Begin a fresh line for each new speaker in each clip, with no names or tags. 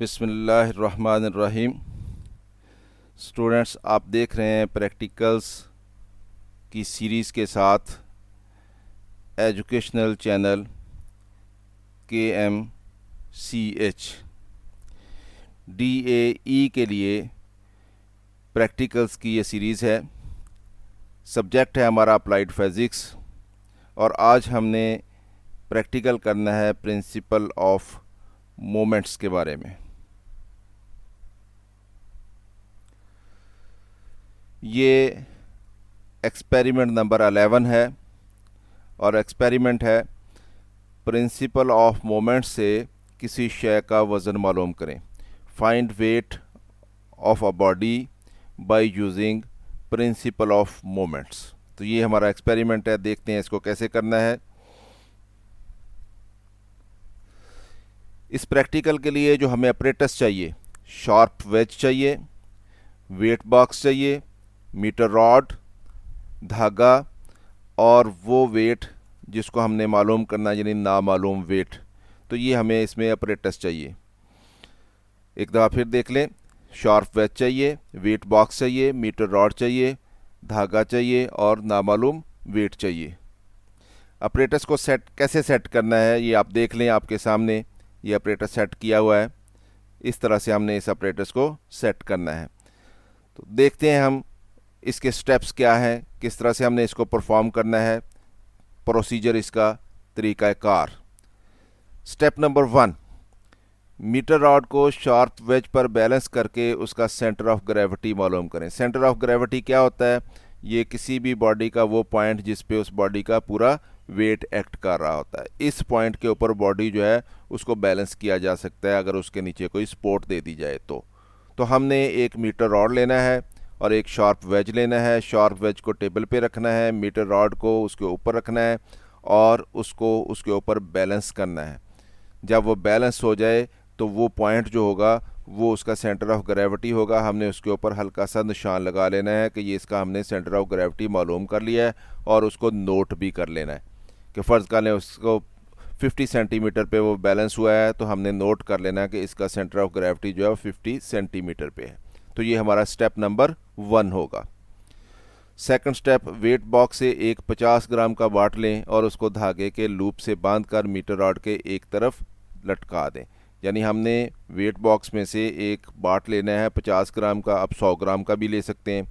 बिस्मिल्लाहिर्रहमानिर्रहीम। स्टूडेंट्स, आप देख रहे हैं प्रैक्टिकल्स की सीरीज़ के साथ एजुकेशनल चैनल KMCH DAE के लिए प्रैक्टिकल्स की ये सीरीज़ है। सब्जेक्ट है हमारा अप्लाइड फिज़िक्स और आज हमने प्रैक्टिकल करना है प्रिंसिपल ऑफ मोमेंट्स के बारे में। ये एक्सपेरिमेंट नंबर 11 है और एक्सपेरिमेंट है प्रिंसिपल ऑफ मोमेंट्स से किसी शय का वज़न मालूम करें। Find weight of a body by using principle of moments. तो ये हमारा एक्सपेरिमेंट है, देखते हैं इसको कैसे करना है। इस प्रैक्टिकल के लिए जो हमें अपरेटस चाहिए, शार्प वेज चाहिए, वेट बॉक्स चाहिए, मीटर रॉड, धागा और वो वेट जिसको हमने मालूम करना यानी नामालूम वेट। तो ये हमें इसमें अपरेटस चाहिए। एक दफ़ा फिर देख लें, शार्प वेज चाहिए, वेट बॉक्स चाहिए, मीटर रॉड चाहिए, धागा चाहिए और नामालूम वेट चाहिए। अपरेटस को कैसे सेट करना है ये आप देख लें, आपके सामने ये अपरेटस सेट किया हुआ है। इस तरह से हमने इस अपरेटस को सेट करना है। तो देखते हैं हम इसके स्टेप्स क्या हैं, किस तरह से हमने इसको परफॉर्म करना है, प्रोसीजर इसका तरीक़ाकार। स्टेप नंबर 1, मीटर रॉड को शार्प वेज पर बैलेंस करके उसका सेंटर ऑफ ग्रेविटी मालूम करें। सेंटर ऑफ ग्रेविटी क्या होता है? ये किसी भी बॉडी का वो पॉइंट जिस पे उस बॉडी का पूरा वेट एक्ट कर रहा होता है। इस पॉइंट के ऊपर बॉडी जो है उसको बैलेंस किया जा सकता है अगर उसके नीचे कोई सपोर्ट दे दी जाए तो हमने एक मीटर रॉड लेना है और एक शार्प वेज लेना है। शार्प वेज को टेबल पे रखना है, मीटर रॉड को उसके ऊपर रखना है और उसको उसके ऊपर बैलेंस करना है। जब वो बैलेंस हो जाए तो वो पॉइंट जो होगा वो उसका सेंटर ऑफ ग्रेविटी होगा। हमने उसके ऊपर हल्का सा निशान लगा लेना है कि ये इसका हमने सेंटर ऑफ ग्रेविटी मालूम कर लिया है और उसको नोट भी कर लेना है कि फ़र्ज़ कर लें उसको 50 सेंटीमीटर पे वो बैलेंस हुआ है तो हमने नोट कर लेना है कि इसका सेंटर ऑफ ग्रेविटी जो है वो 50 सेंटीमीटर पे है। तो ये हमारा स्टेप नंबर 1 होगा। सेकंड स्टेप, वेट बॉक्स से एक 50 ग्राम का बाट लें और उसको धागे के लूप से बांधकर मीटर रॉड के एक तरफ लटका दें। यानी हमने वेट बॉक्स में से एक बाट लेना है 50 ग्राम का, आप 100 ग्राम का भी ले सकते हैं,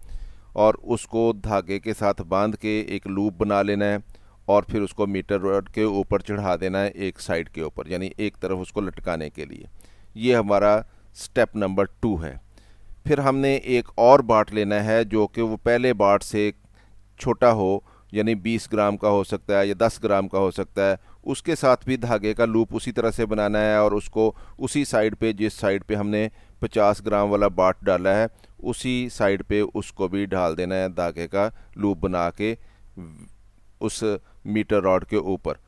और उसको धागे के साथ बांध के एक लूप बना लेना है और फिर उसको मीटर रॉड के ऊपर चढ़ा देना है एक साइड के ऊपर, यानी एक तरफ उसको लटकाने के लिए। ये हमारा स्टेप नंबर 2 है। फिर हमने एक और बाट लेना है जो कि वो पहले बाट से छोटा हो, यानी 20 ग्राम का हो सकता है या 10 ग्राम का हो सकता है। उसके साथ भी धागे का लूप उसी तरह से बनाना है और उसको उसी साइड पे, जिस साइड पे हमने 50 ग्राम वाला बाट डाला है उसी साइड पे उसको भी डाल देना है धागे का लूप बना के उस मीटर रॉड के ऊपर।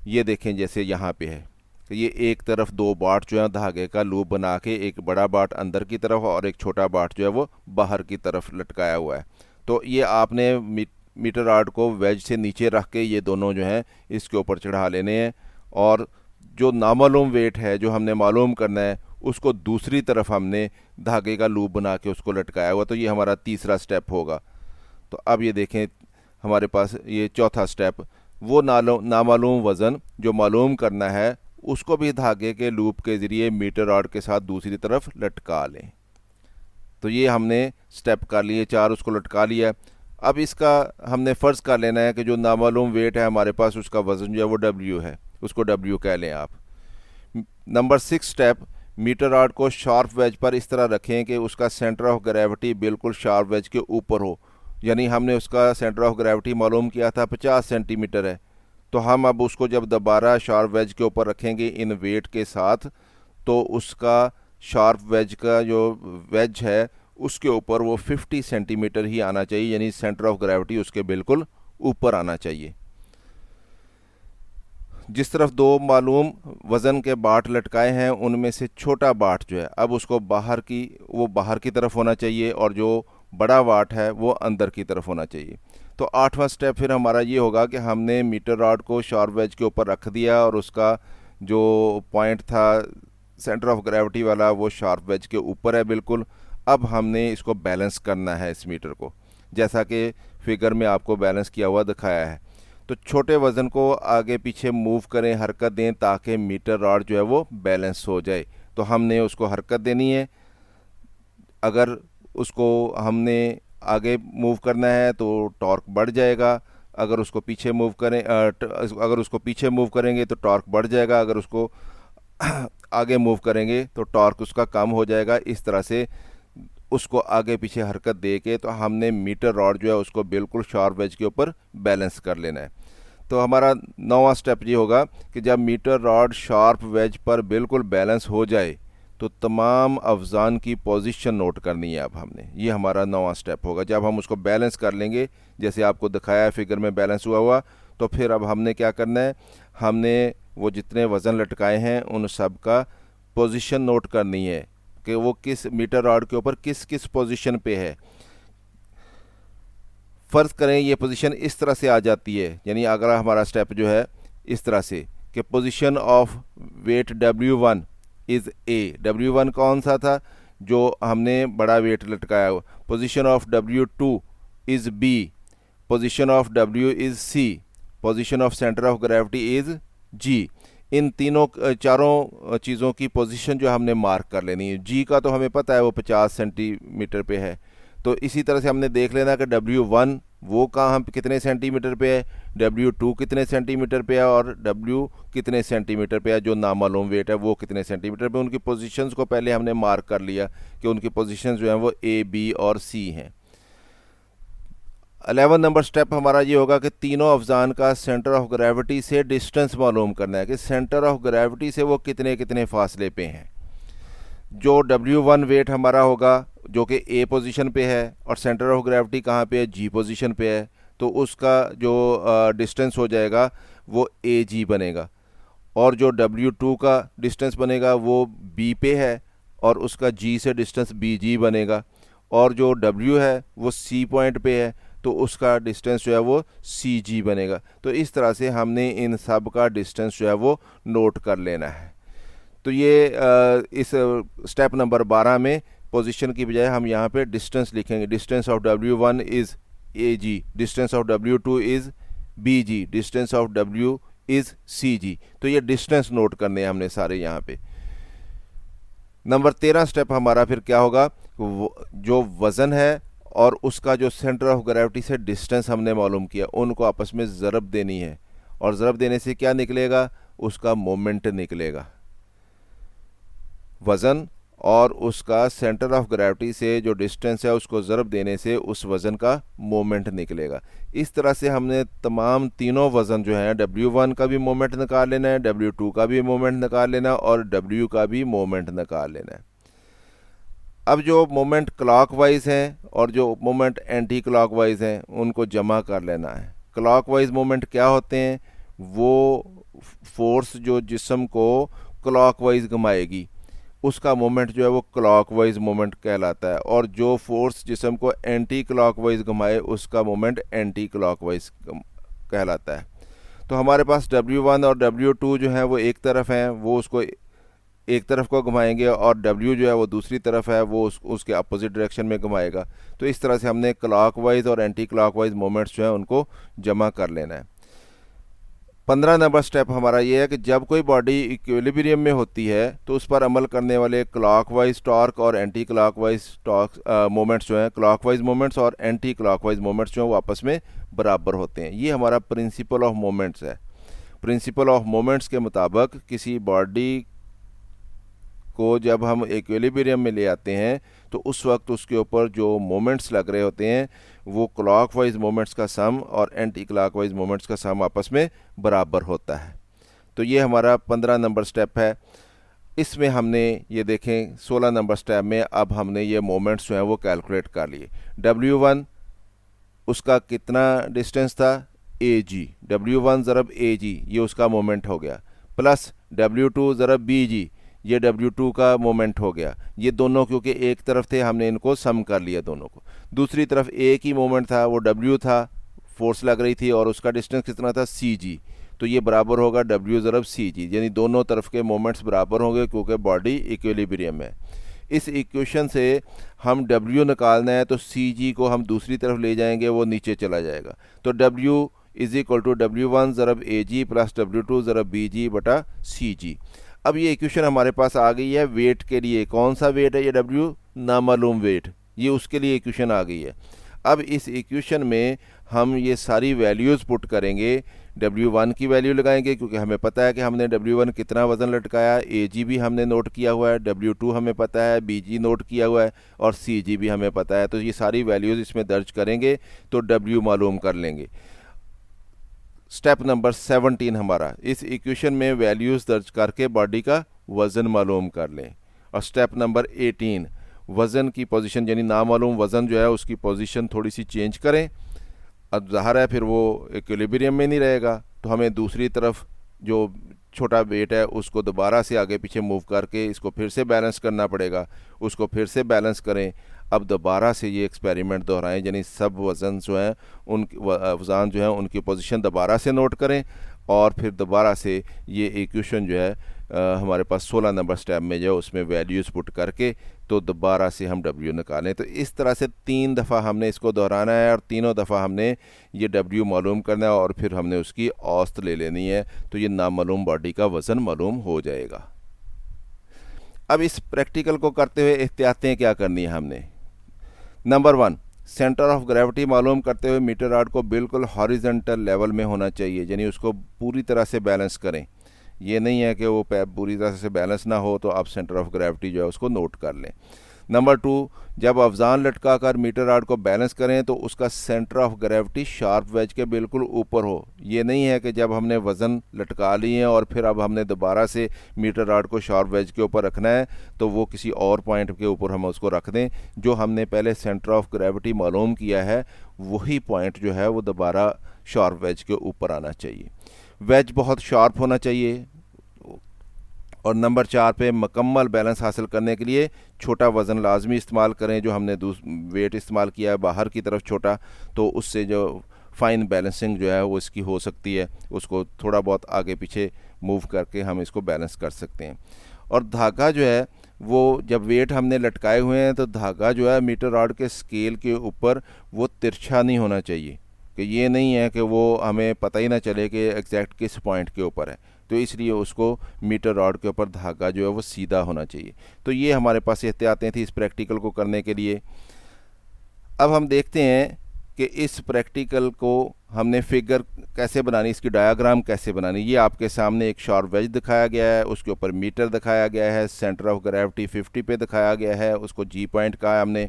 ये देखें जैसे यहाँ पे है तो ये एक तरफ 2 बाट जो है धागे का लूप बना के, एक बड़ा बाट अंदर की तरफ और एक छोटा बाट जो है वो बाहर की तरफ लटकाया हुआ है। तो ये आपने मीटर रॉड को वेज से नीचे रख के ये दोनों जो हैं इसके ऊपर चढ़ा लेने हैं और जो नामालूम वेट है जो हमने मालूम करना है उसको दूसरी तरफ हमने धागे का लूप बना के उसको लटकाया हुआ। तो ये हमारा तीसरा स्टेप होगा। तो अब ये देखें हमारे पास ये चौथा स्टेप, वो नामालूम वज़न जो मालूम करना है उसको भी धागे के लूप के ज़रिए मीटर रॉड के साथ दूसरी तरफ लटका लें। तो ये हमने स्टेप कर लिए 4, उसको लटका लिया। अब इसका हमने फ़र्ज़ कर लेना है कि जो नामालूम वेट है हमारे पास उसका वज़न जो है वो W है, उसको W कह लें आप। नंबर 6 स्टेप, मीटर रॉड को शार्प वेज पर इस तरह रखें कि उसका सेंटर ऑफ ग्रेविटी बिल्कुल शार्प वेज के ऊपर हो। यानी हमने उसका सेंटर ऑफ ग्रेविटी मालूम किया था 50 सेंटीमीटर है, तो हम अब उसको जब दोबारा शार्प वेज के ऊपर रखेंगे इन वेट के साथ तो उसका शार्प वेज का जो वेज है उसके ऊपर वो 50 सेंटीमीटर ही आना चाहिए, यानी सेंटर ऑफ ग्रेविटी उसके बिल्कुल ऊपर आना चाहिए। जिस तरफ 2 मालूम वज़न के बाट लटकाए हैं उनमें से छोटा बाट जो है अब उसको बाहर की तरफ होना चाहिए और जो बड़ा बाट है वो अंदर की तरफ होना चाहिए। तो 8वां स्टेप फिर हमारा ये होगा कि हमने मीटर रॉड को शार्प वेज के ऊपर रख दिया और उसका जो पॉइंट था सेंटर ऑफ ग्रेविटी वाला वो शार्प वेज के ऊपर है बिल्कुल। अब हमने इसको बैलेंस करना है इस मीटर को, जैसा कि फिगर में आपको बैलेंस किया हुआ दिखाया है। तो छोटे वज़न को आगे पीछे मूव करें, हरकत दें, ताकि मीटर रॉड जो है वो बैलेंस हो जाए। तो हमने उसको हरकत देनी है। अगर उसको हमने आगे मूव करना है तो टॉर्क बढ़ जाएगा, अगर उसको पीछे मूव करें अगर उसको पीछे मूव करेंगे तो टॉर्क बढ़ जाएगा, अगर उसको आगे मूव करेंगे तो टॉर्क उसका कम हो जाएगा। इस तरह से उसको आगे पीछे हरकत दे के तो हमने मीटर रॉड जो है उसको बिल्कुल शार्प वेज के ऊपर बैलेंस कर लेना है। तो हमारा 9वां स्टेप ये होगा कि जब मीटर रॉड शार्प वेज पर बिल्कुल बैलेंस हो जाए तो तमाम अवजान की पोजीशन नोट करनी है। अब हमने ये हमारा 9वां स्टेप होगा। जब हम उसको बैलेंस कर लेंगे, जैसे आपको दिखाया है फिगर में बैलेंस हुआ, तो फिर अब हमने क्या करना है, हमने वो जितने वज़न लटकाए हैं उन सब का पोजीशन नोट करनी है कि वो किस मीटर रॉड के ऊपर किस किस पोजीशन पे है। फ़र्ज़ करें ये पोजीशन इस तरह से आ जाती है, यानी अगर हमारा स्टेप जो है इस तरह से कि position of weight W1 is A. W1 कौन सा था, जो हमने बड़ा वेट लटकाया हुआ। Position of W2 is B, position of W is C, position of centre of gravity is G। इन चारों चीज़ों की पोजीशन जो हमने मार्क कर लेनी है। G का तो हमें पता है वो 50 सेंटीमीटर पे है, तो इसी तरह से हमने देख लेना कि W1 वो कहाँ कितने सेंटीमीटर पे है, W2 कितने सेंटीमीटर पे है और W कितने सेंटीमीटर पे है, जो नामालूम वेट है वो कितने सेंटीमीटर पे। उनकी पोजीशंस को पहले हमने मार्क कर लिया कि उनकी पोजीशंस जो हैं वो A, B और C हैं। 11 नंबर स्टेप हमारा ये होगा कि तीनों अफजान का सेंटर ऑफ ग्रेविटी से डिस्टेंस मालूम करना है कि सेंटर ऑफ ग्रेविटी से वो कितने कितने फासले पे हैं। जो W1 वेट हमारा होगा जो कि ए पोजीशन पे है और सेंटर ऑफ ग्रेविटी कहाँ पे है, जी पोजीशन पे है, तो उसका जो डिस्टेंस हो जाएगा वो ए जी बनेगा। और जो W2 का डिस्टेंस बनेगा वो बी पे है और उसका जी से डिस्टेंस बी जी बनेगा। और जो W है वो सी पॉइंट पे है तो उसका डिस्टेंस जो है वो सी जी बनेगा। तो इस तरह से हमने इन सब का डिस्टेंस जो है वो नोट कर लेना है। तो ये इस स्टेप नंबर 12 में पोजीशन की बजाय हम यहाँ पे डिस्टेंस लिखेंगे। Distance of W1 is A G, distance of W2 is B G, distance of W is C G. तो ये डिस्टेंस नोट करने हैं हमने सारे यहाँ पे। नंबर 13 स्टेप हमारा फिर क्या होगा, जो वज़न है और उसका जो सेंटर ऑफ ग्रेविटी से डिस्टेंस हमने मालूम किया उनको आपस में ज़रब देनी है, और ज़रब देने से क्या निकलेगा, उसका मोमेंट निकलेगा। वज़न और उसका सेंटर ऑफ ग्रेविटी से जो डिस्टेंस है उसको ज़रब देने से उस वज़न का मोमेंट निकलेगा। इस तरह से हमने तमाम तीनों वज़न जो हैं W1 का भी मोमेंट निकाल लेना है, W2 का भी मोमेंट निकाल लेना है और W का भी मोमेंट निकाल लेना है। अब जो मोमेंट क्लॉकवाइज हैं और जो मोमेंट एंटी क्लॉकवाइज हैं उनको जमा कर लेना है। क्लॉकवाइज मोमेंट क्या होते हैं, वो फोर्स जो जिस्म को क्लॉकवाइज घुमाएगी उसका मोमेंट जो है वो क्लॉकवाइज मोमेंट कहलाता है, और जो फोर्स जिस्म को एंटी क्लॉकवाइज घुमाए उसका मोमेंट एंटी क्लॉकवाइज कहलाता है। तो हमारे पास W1 और W2 जो हैं वो एक तरफ हैं, वो उसको एक तरफ को घुमाएंगे, और W जो है वो दूसरी तरफ है, वो उसके अपोजिट डायरेक्शन में घुमाएगा। तो इस तरह से हमने क्लॉकवाइज और एंटी क्लॉकवाइज मोमेंट्स जो हैं उनको जमा कर लेना है। 15 नंबर स्टेप हमारा ये है कि जब कोई बॉडी इक्विलिब्रियम में होती है तो उस पर अमल करने वाले क्लॉकवाइज टॉर्क और एंटी क्लॉकवाइज टॉर्क मोमेंट्स जो हैं, क्लॉकवाइज मोमेंट्स और एंटी क्लॉकवाइज मोमेंट्स जो हैं वो आपस में बराबर होते हैं। ये हमारा प्रिंसिपल ऑफ मोमेंट्स है। प्रिंसिपल ऑफ मोमेंट्स के मुताबिक किसी बॉडी को जब हम इक्विलिब्रियम में ले आते हैं तो उस वक्त उसके ऊपर जो मोमेंट्स लग रहे होते हैं वो क्लॉकवाइज मोमेंट्स का सम और एंटी क्लॉकवाइज मोमेंट्स का सम आपस में बराबर होता है। तो ये हमारा 15 नंबर स्टेप है। इसमें हमने ये देखें 16 नंबर स्टेप में अब हमने ये मोमेंट्स जो हैं वो कैलकुलेट कर लिए। W1 उसका कितना डिस्टेंस था, AG, W1 ज़रब AG ये उसका मोमेंट हो गया, प्लस W2 ज़रब BG ये W2 का मोमेंट हो गया। ये दोनों क्योंकि एक तरफ थे हमने इनको सम कर लिया दोनों को। दूसरी तरफ एक ही मोमेंट था, वो W था, फोर्स लग रही थी और उसका डिस्टेंस कितना था CG, तो ये बराबर होगा W ज़रब CG, यानी दोनों तरफ के मोमेंट्स बराबर होंगे क्योंकि बॉडी इक्विलिब्रियम है। इस इक्वेशन से हम W निकालना है तो CG को हम दूसरी तरफ ले जाएंगे, वो नीचे चला जाएगा। तो W is equal to W1 ज़रब AG प्लस W2 ज़रब BG बटा CG। अब ये इक्वेशन हमारे पास आ गई है वेट के लिए। कौन सा वेट है ये? W, नामालूम वेट, ये उसके लिए इक्वेशन आ गई है। अब इस इक्वेशन में हम ये सारी वैल्यूज़ पुट करेंगे। W1 की वैल्यू लगाएंगे क्योंकि हमें पता है कि हमने W1 कितना वज़न लटकाया, AG भी हमने नोट किया हुआ है, W2 हमें पता है, BG नोट किया हुआ है और CG भी हमें पता है। तो ये सारी वैल्यूज़ इसमें दर्ज करेंगे तो W मालूम कर लेंगे। स्टेप नंबर 17 हमारा, इस इक्वेशन में वैल्यूज़ दर्ज करके बॉडी का वज़न मालूम कर लें। और स्टेप नंबर 18, वज़न की पोजीशन यानी नामालूम वज़न जो है उसकी पोजीशन थोड़ी सी चेंज करें। अब ज़ाहिर है फिर वो इक्विलिब्रियम में नहीं रहेगा, तो हमें दूसरी तरफ जो छोटा वेट है उसको दोबारा से आगे पीछे मूव करके इसको फिर से बैलेंस करना पड़ेगा। उसको फिर से बैलेंस करें। अब दोबारा से ये एक्सपेरिमेंट दोहराएं, यानी सब वज़न जो हैं उन वज़ान जो है उनकी पोजीशन दोबारा से नोट करें और फिर दोबारा से ये इक्वेशन जो है हमारे पास 16 नंबर स्टेप में जो उसमें वैल्यूज़ पुट करके तो दोबारा से हम W निकालें। तो इस तरह से 3 दफ़ा हमने इसको दोहराना है और तीनों दफ़ा हमने ये W मालूम करना है और फिर हमने उसकी औसत ले लेनी है, तो ये नामालूम बॉडी का वज़न मालूम हो जाएगा। अब इस प्रैक्टिकल को करते हुए एहतियातें क्या करनी है हमने? नंबर 1, सेंटर ऑफ ग्रेविटी मालूम करते हुए मीटर रॉड को बिल्कुल हॉरिजॉन्टल लेवल में होना चाहिए, यानी उसको पूरी तरह से बैलेंस करें। ये नहीं है कि वो पूरी तरह से बैलेंस ना हो तो आप सेंटर ऑफ ग्रेविटी जो है उसको नोट कर लें। नंबर 2, जब अवजान लटका कर मीटर रॉड को बैलेंस करें तो उसका centre of gravity sharp wedge के बिल्कुल ऊपर हो। ये नहीं है कि जब हमने वज़न लटका लिए हैं और फिर अब हमने दोबारा से मीटर रॉड को शार्प वेज के ऊपर रखना है तो वो किसी और पॉइंट के ऊपर हम उसको रख दें। जो हमने पहले सेंटर ऑफ ग्रेविटी मालूम किया है वही पॉइंट जो है वो दोबारा शार्प वेज के ऊपर आना चाहिए। वेज बहुत शार्प होना चाहिए। और नंबर 4 पे मुकम्मल बैलेंस हासिल करने के लिए छोटा वज़न लाजमी इस्तेमाल करें। जो हमने वेट इस्तेमाल किया है बाहर की तरफ छोटा, तो उससे जो फ़ाइन बैलेंसिंग जो है वो इसकी हो सकती है, उसको थोड़ा बहुत आगे पीछे मूव करके हम इसको बैलेंस कर सकते हैं। और धागा जो है वो जब वेट हमने लटकाए हुए हैं तो धागा जो है मीटर रॉड के स्केल के ऊपर वो तिरछा नहीं होना चाहिए, कि ये नहीं है कि वो हमें पता ही ना चले कि एग्जैक्ट किस पॉइंट के ऊपर है, तो इसलिए उसको मीटर रॉड के ऊपर धागा जो है वो सीधा होना चाहिए। तो ये हमारे पास एहतियातें थी इस प्रैक्टिकल को करने के लिए। अब हम देखते हैं कि इस प्रैक्टिकल को हमने फिगर कैसे बनानी, इसकी डायग्राम कैसे बनानी। ये आपके सामने एक शार्प वेज दिखाया गया है, उसके ऊपर मीटर दिखाया गया है, सेंटर ऑफ ग्रेविटी 50 पे दिखाया गया है, उसको G पॉइंट कहा है हमने।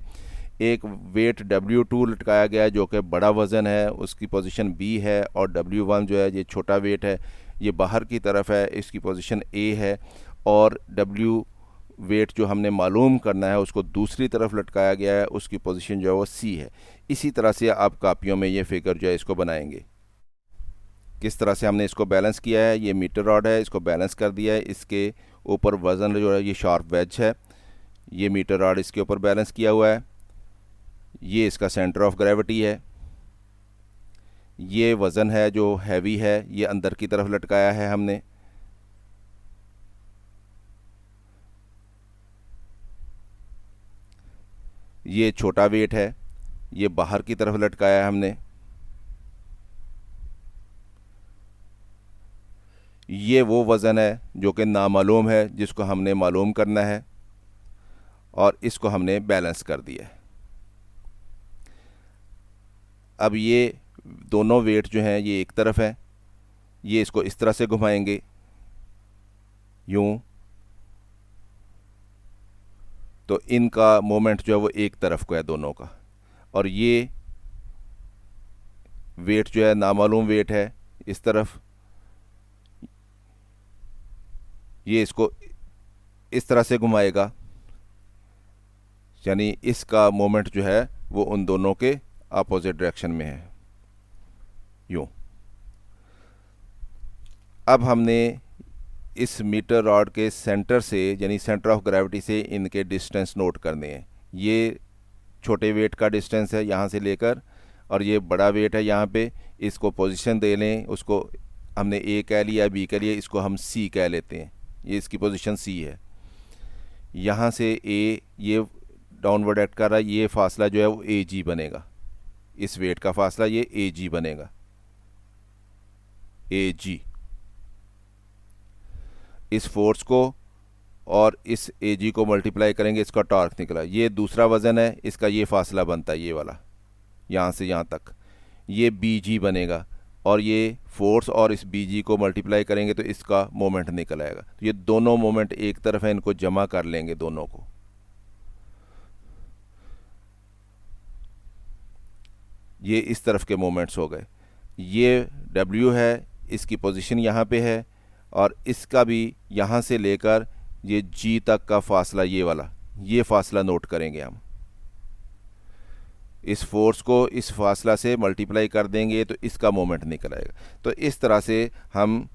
एक वेट W2 लटकाया गया है जो कि बड़ा वज़न है, उसकी पोजीशन B है, और W1 जो है ये छोटा वेट है, ये बाहर की तरफ है, इसकी पोजीशन A है। और W वेट जो हमने मालूम करना है उसको दूसरी तरफ लटकाया गया है, उसकी पोजीशन जो है वो C है। इसी तरह से आप कापियों में ये फिगर जो है इसको बनाएंगे। किस तरह से हमने इसको बैलेंस किया है, ये मीटर रॉड है, इसको बैलेंस कर दिया है, इसके ऊपर वज़न जो है ये शार्प वेज है, ये मीटर रॉड इसके ऊपर बैलेंस किया हुआ है, ये इसका सेंटर ऑफ ग्रेविटी है, ये वज़न है जो हैवी है, ये अंदर की तरफ लटकाया है हमने। ये छोटा वेट है, ये बाहर की तरफ लटकाया है हमने। ये वो वज़न है जो कि नामालूम है, जिसको हमने मालूम करना है, और इसको हमने बैलेंस कर दिया है। अब ये दोनों वेट जो हैं ये एक तरफ है, ये इसको इस तरह से घुमाएंगे यूं, तो इनका मोमेंट जो है वो एक तरफ को है दोनों का। और ये वेट जो है नामालूम वेट है इस तरफ, ये इसको इस तरह से घुमाएगा, यानी इसका मोमेंट जो है वो उन दोनों के अपोजिट डायरेक्शन में है यूं। अब हमने इस मीटर रॉड के सेंटर से यानी सेंटर ऑफ ग्रेविटी से इनके डिस्टेंस नोट करने हैं। ये छोटे वेट का डिस्टेंस है यहाँ से लेकर, और ये बड़ा वेट है यहाँ पे। इसको पोजीशन दे लें, उसको हमने ए कह लिया, बी कह लिया, इसको हम सी कह लेते हैं, ये इसकी पोजीशन सी है। यहाँ से ए ये डाउनवर्ड एक्ट कर रहा है, ये फासला जो है वो ए जी बनेगा, इस वेट का फासला ये ए जी बनेगा, ए जी। इस फोर्स को और इस ए जी को मल्टीप्लाई करेंगे, इसका टॉर्क निकला, ये दूसरा वज़न है, इसका ये फासला बनता है ये वाला, यहाँ से यहाँ तक, ये बी जी बनेगा, और ये फोर्स और इस बी जी को मल्टीप्लाई करेंगे तो इसका मोमेंट निकल आएगा। तो ये दोनों मोमेंट एक तरफ है, इनको जमा कर लेंगे दोनों को, ये इस तरफ के मोमेंट्स हो गए। ये W है, इसकी पोजीशन यहाँ पे है, और इसका भी यहाँ से लेकर ये G तक का फासला ये वाला, ये फासला नोट करेंगे हम। इस फोर्स को इस फासला से मल्टीप्लाई कर देंगे तो इसका मोमेंट निकल आएगा। तो इस तरह से हम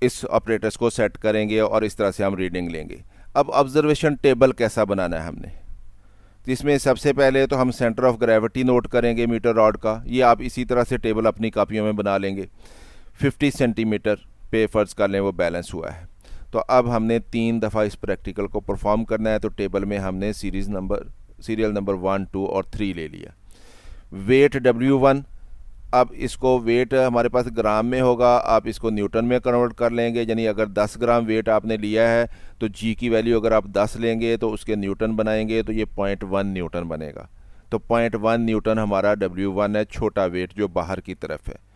इस ऑपरेटर्स को सेट करेंगे और इस तरह से हम रीडिंग लेंगे। अब ऑब्जर्वेशन टेबल कैसा बनाना है हमने, तो इसमें सबसे पहले तो हम सेंटर ऑफ ग्रेविटी नोट करेंगे मीटर रॉड का। ये आप इसी तरह से टेबल अपनी कापियों में बना लेंगे। 50 सेंटीमीटर पे फ़र्ज़ कर लें वो बैलेंस हुआ है। तो अब हमने 3 दफ़ा इस प्रैक्टिकल को परफॉर्म करना है। तो टेबल में हमने सीरियल नंबर 1, 2 और 3 ले लिया। वेट W1, अब इसको वेट हमारे पास ग्राम में होगा, आप इसको न्यूटन में कन्वर्ट कर लेंगे। यानी अगर 10 ग्राम वेट आपने लिया है तो जी की वैल्यू अगर आप 10 लेंगे तो उसके न्यूटन बनाएंगे तो ये 0.1 न्यूटन बनेगा। तो 0.1 न्यूटन हमारा W1 है, छोटा वेट जो बाहर की तरफ है।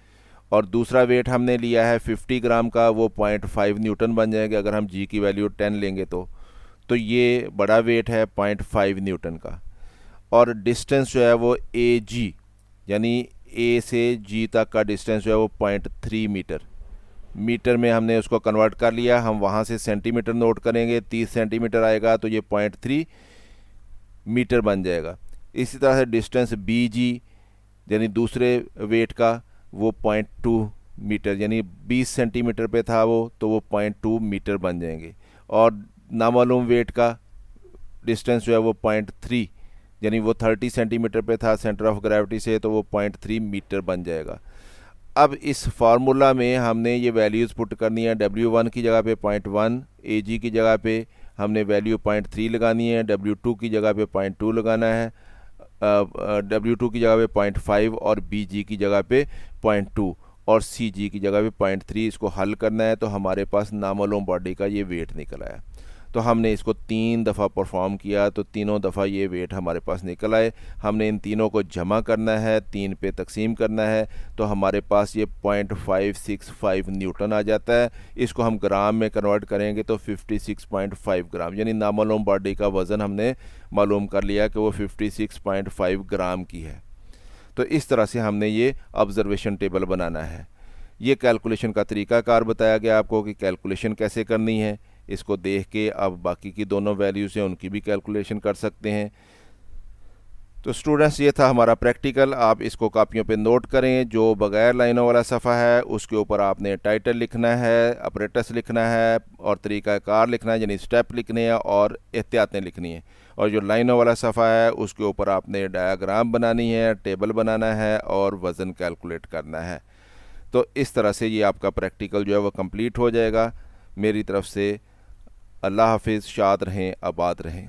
और दूसरा वेट हमने लिया है 50 ग्राम का, वो 0.5 न्यूटन बन जाएगा अगर हम जी की वैल्यू 10 लेंगे तो ये बड़ा वेट है 0.5 न्यूटन का। और डिस्टेंस जो है वो ए जी, यानी ए से जी तक का डिस्टेंस जो है वो 0.3 मीटर में हमने उसको कन्वर्ट कर लिया। हम वहाँ से सेंटीमीटर नोट करेंगे, 30 सेंटीमीटर आएगा तो ये 0.3 मीटर बन जाएगा। इसी तरह से डिस्टेंस बी जी यानी दूसरे वेट का वो 0.2 मीटर, यानी 20 सेंटीमीटर पे था वो, तो वो 0.2 मीटर बन जाएंगे। और नामालूम वेट का डिस्टेंस जो है वो 0.3, यानी वो 30 सेंटीमीटर पे था सेंटर ऑफ ग्रेविटी से, तो वो 0.3 मीटर बन जाएगा। अब इस फार्मूला में हमने ये वैल्यूज़ पुट करनी है। W1 की जगह पे 0.1, AG की जगह पे हमने वैल्यू 0.3 लगानी है, W2 की जगह पे 0.2 लगाना है, W2 की जगह पे 0.5 और BG की जगह पे 0.2 और CG की जगह पे 0.3। इसको हल करना है तो हमारे पास नामालूम बॉडी का ये वेट निकल आया। तो हमने इसको 3 दफ़ा परफॉर्म किया तो तीनों दफ़ा ये वेट हमारे पास निकल आए। हमने इन तीनों को जमा करना है, 3 पे तकसीम करना है, तो हमारे पास ये 0.565 न्यूटन आ जाता है। इसको हम ग्राम में कन्वर्ट करेंगे तो 56.5 ग्राम, यानी नामालूम बॉडी का वज़न हमने मालूम कर लिया कि वो 56.5 ग्राम की है। तो इस तरह से हमने ये ऑब्जर्वेशन टेबल बनाना है। ये कैलकुलेशन का तरीक़ाकार बताया गया आपको कि कैलकुलेशन कैसे करनी है। इसको देख के आप बाकी की दोनों वैल्यूज़ हैं उनकी भी कैलकुलेशन कर सकते हैं। तो स्टूडेंट्स, ये था हमारा प्रैक्टिकल। आप इसको कापियों पे नोट करें। जो बग़ैर लाइनों वाला सफ़ा है उसके ऊपर आपने टाइटल लिखना है, ऑपरेटर्स लिखना है और तरीक़ाकार लिखना है, यानी स्टेप लिखने हैं और एहतियातें लिखनी है। और जो लाइनों वाला सफ़ा है उसके ऊपर आपने डायग्राम बनानी है, टेबल बनाना है और वज़न कैलकुलेट करना है। तो इस तरह से ये आपका प्रैक्टिकल जो है वो कंप्लीट हो जाएगा। मेरी तरफ़ से अल्लाह हाफिज़, शाद रहें, आबाद रहें।